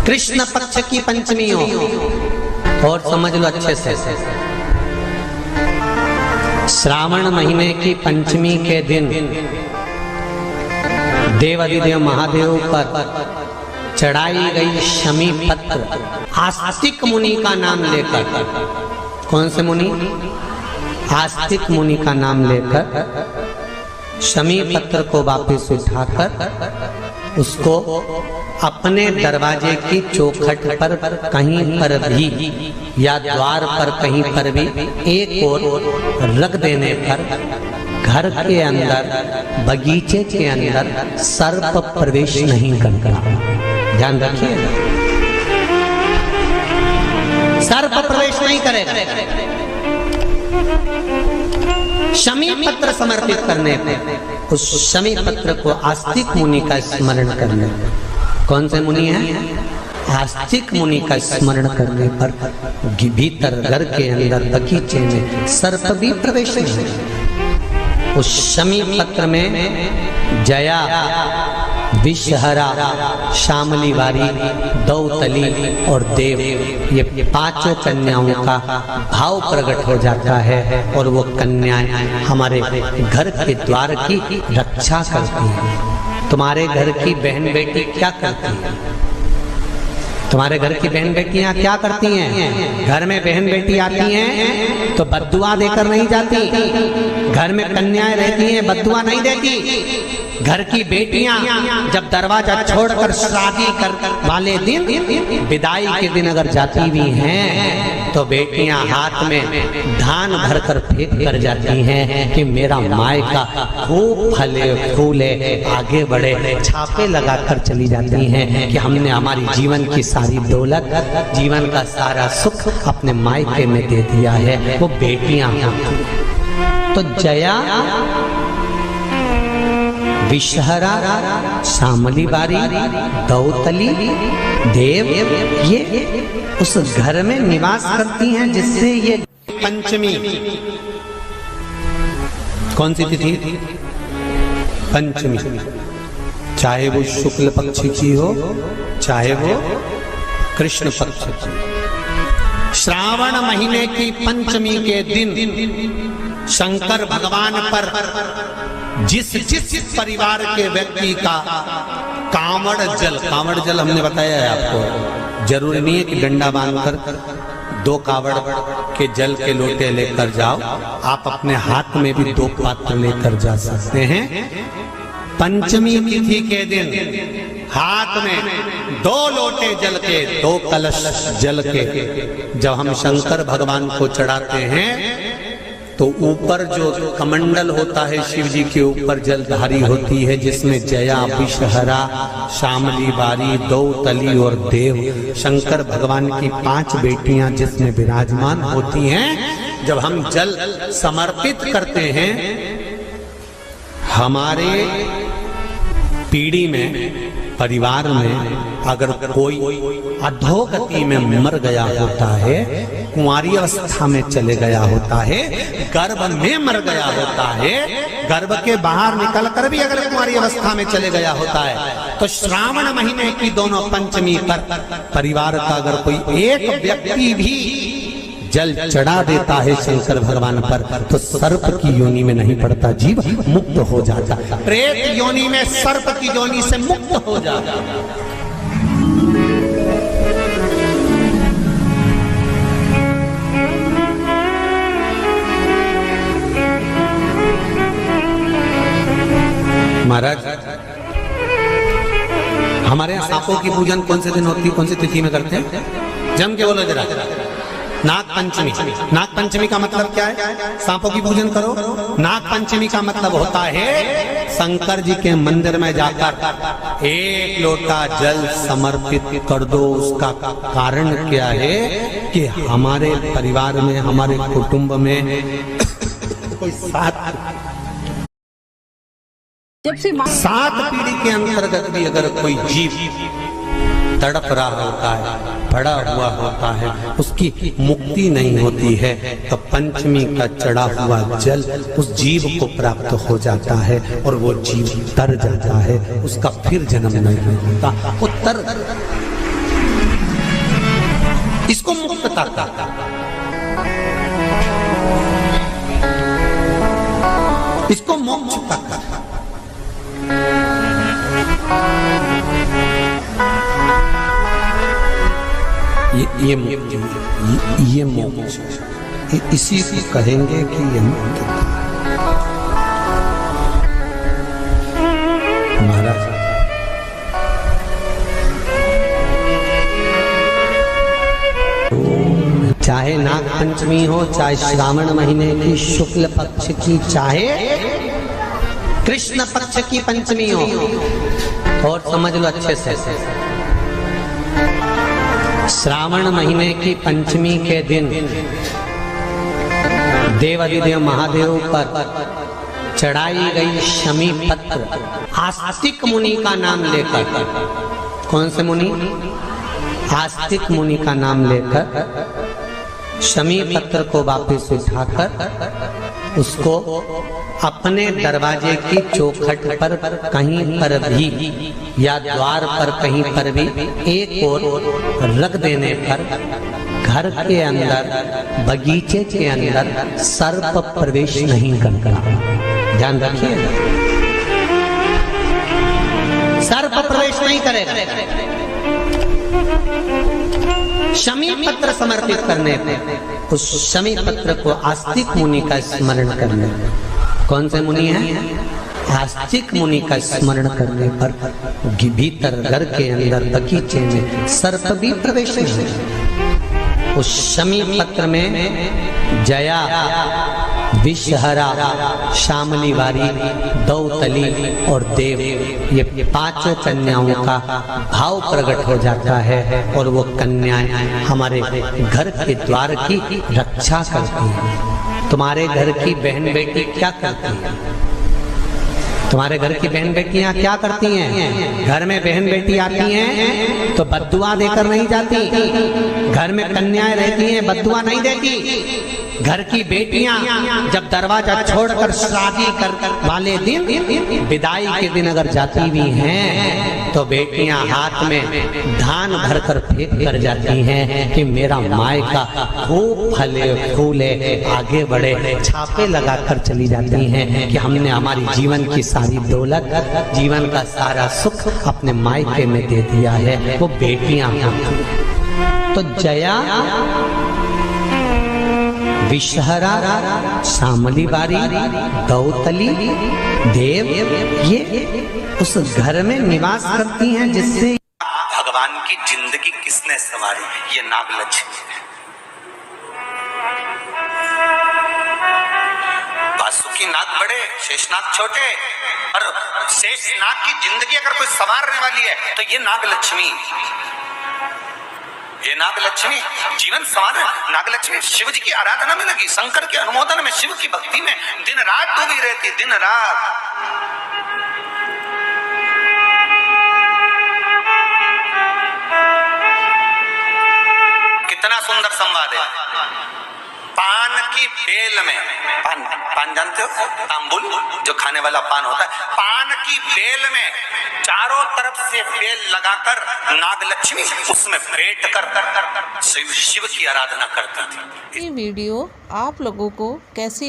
कृष्ण पक्ष की पंचमी हो, और समझ लो अच्छे से, श्रावण महीने की पंचमी के दिन देवाधिदेव महादेव पर चढ़ाई गई शमी पत्र आस्तिक मुनि का नाम लेकर, कौन से मुनि? आस्तिक मुनि का नाम लेकर शमी पत्र को वापस उठाकर उसको अपने दरवाजे की चौखट पर कहीं पर भी या द्वार पर कहीं पर भी एक ओर रख देने पर घर के अंदर, बगीचे के अंदर सर्प प्रवेश नहीं करता। ध्यान रखिए, सर्प प्रवेश नहीं करेगा। शमी पत्र समर्पित करने पर, उस शमी पत्र को आस्तिक मुनि का स्मरण करने, कौन से मुनि हैं? आस्तिक मुनि का स्मरण करने पर भीतर घर के अंदर बगीचे में सर्प भी प्रवेश नहीं। उस शमी पत्र में जया, विषहरा, शामली वारी, दौतली और देव, ये पांचों कन्याओं का भाव प्रकट हो जाता है और वो कन्याएं हमारे घर के द्वार की रक्षा करती हैं। तुम्हारे घर की बहन बेटी क्या करती है? तुम्हारे घर की बहन बेटियां क्या करती हैं? घर में बहन बेटी आती हैं तो बद्दुआ देकर नहीं जाती। घर में कन्याएं रहती हैं, बद्दुआ नहीं देती। घर की बेटियां जब दरवाजा छोड़कर शादी कर वाले दिन, विदाई के दिन अगर जाती भी हैं तो बेटियां हाथ में धान भरकर फेंक कर जाती हैं कि मेरा मायका खूब फले फूले, आगे बढ़े। छापे लगाकर चली जाती हैं कि हमने हमारी जीवन की सारी दौलत, जीवन का सारा सुख अपने मायके में दे दिया है। वो बेटियां तो जया, विषहरा, शामली बारी, दौतली, देव, ये उस घर में निवास करती हैं जिससे ये पंचमी, कौन सी तिथि? पंचमी, चाहे वो शुक्ल पक्ष की हो चाहे वो कृष्ण पक्ष की। श्रावण महीने की पंचमी के दिन शंकर भगवान पर जिस परिवार के व्यक्ति का कांवड़ जल हमने बताया है आपको, जरूरी नहीं है कि डंडा बांधकर 2 कावड़ के जल के लोटे लेकर जाओ, आप अपने हाथ में भी 2 पात्र लेकर जा सकते हैं। पंचमी तिथि के दिन हाथ में 2 लोटे जल के, 2 कलश जल के जब हम शंकर भगवान को चढ़ाते हैं तो ऊपर जो कमंडल होता है शिव जी के ऊपर जलधारी होती है, जिसमें जया, विषहरा, शामली बारी, दौतली और देव, शंकर भगवान की 5 बेटियां जिसमें विराजमान होती हैं। जब हम जल समर्पित करते हैं, हमारे पीढ़ी में, परिवार में अगर कोई अधोगति में मर गया होता है, कुंवारी अवस्था में चले गया होता है, गर्भ में मर गया होता है, गर्भ के बाहर निकलकर भी अगर कुंवारी अवस्था में चले गया होता है, तो श्रावण महीने की दोनों पंचमी पर परिवार का अगर कोई एक व्यक्ति भी जल चढ़ा देता है शंकर भगवान पर, तो सर्प की योनि में नहीं पड़ता, जीव मुक्त हो जाता, प्रेत योनि में, सर्प की योनि से मुक्त हो जाता। महाराज, हमारे यहाँ सांपों की पूजन कौन से दिन होती है, कौन सी तिथि में करते हैं? जम के बोलो जरा। नाग पंचमी। नाग पंचमी का मतलब क्या है? सांपों की पूजन करो। नाग पंचमी का मतलब होता है शंकर जी के मंदिर में जाकर 1 लोटा जल समर्पित कर दो। उसका कारण क्या है कि हमारे परिवार में, हमारे कुटुंब में कोई 7 पीढ़ी के अंतर्गत भी अगर कोई जीव तड़प रहा होता है, पड़ा हुआ होता है, उसकी मुक्ति नहीं होती है, तो पंचमी का चढ़ा हुआ जल उस जीव को प्राप्त हो जाता है और वो जीव तर जाता है, उसका फिर जन्म नहीं होता, वो तर, इसको मुक्तता कहता है, इसको मोक्ष कहता है। ये मोक्ष, इसी को कहेंगे कि ये मुक्तता। महाराज चाहे नाग पंचमी हो, चाहे श्रावण महीने की शुक्ल पक्ष की, चाहे कृष्ण पक्ष की पंचमी हो, और समझ लो अच्छे से, श्रावण महीने की पंचमी के दिन देवाधिदेव महादेव पर चढ़ाई गई शमी पत्र आस्तिक मुनि का नाम लेकर, कौन से मुनि? आस्तिक मुनि का नाम लेकर शमी पत्र को वापस उठाकर उसको अपने दरवाजे की चौखट पर कहीं पर भी या द्वार पर कहीं पर भी एक ओर रख देने पर घर के अंदर, बगीचे के अंदर सर्प प्रवेश नहीं करता। ध्यान रखिए, सर्प प्रवेश नहीं करेगा। शमी पत्र समर्पित करने पर, उस शमी पत्र को आस्तिक मुनि का स्मरण करने, कौन से मुनि है? आस्तिक मुनि का स्मरण करने पर भीतर घर के अंदर बगीचे में सर्प भी प्रवेश नहीं। उस शमी पत्र में जया, विषहरा, शामली वारी, दौतली और देव, ये पांचों कन्याओं का भाव प्रकट हो जाता है और वो कन्याएं हमारे घर के द्वार की रक्षा करती हैं। तुम्हारे घर की बहन बेटी क्या करती है? तुम्हारे घर की बहन बेटियां क्या करती हैं? घर में बहन बेटी आती हैं तो बद्दुआ देकर नहीं जाती। घर में कन्याएं रहती हैं, बद्दुआ नहीं देती। घर की बेटियां जब दरवाजा छोड़कर शादी कर वाले दिन, विदाई के दिन अगर जाती भी हैं तो बेटियां हाथ में धान भरकर फेंक कर जाती हैं कि मेरा मायका खूब फले फूले आगे बढ़े। छापे लगाकर चली जाती हैं कि हमने हमारी जीवन की सारी दौलत, जीवन का सारा सुख अपने मायके में दे दिया है। वो बेटियां तो जया, विषहरा, शामली वारी, दौतली, देव, ये उस घर में निवास करती हैं जिससे भगवान की जिंदगी किसने संवारी? ये नागलक्ष्मी है। वासुकी नाग बड़े, शेषनाग छोटे, और शेषनाग की जिंदगी अगर कोई संवारने वाली है तो ये नागलक्ष्मी, ये नागलक्ष्मी जीवन संवार। नागलक्ष्मी शिव जी की आराधना में लगी, शंकर के अनुमोदन में, शिव की भक्ति में दिन रात डूबी रहती, दिन रात। कितना सुंदर संवाद है। पान की बेल में, पान जानते हो? तांबुल, जो खाने वाला पान होता है, पान की बेल में चारों तरफ से बेल लगाकर नागलक्ष्मी उसमें बैठ कर शिव की आराधना करती थी। ये वीडियो आप लोगों को कैसी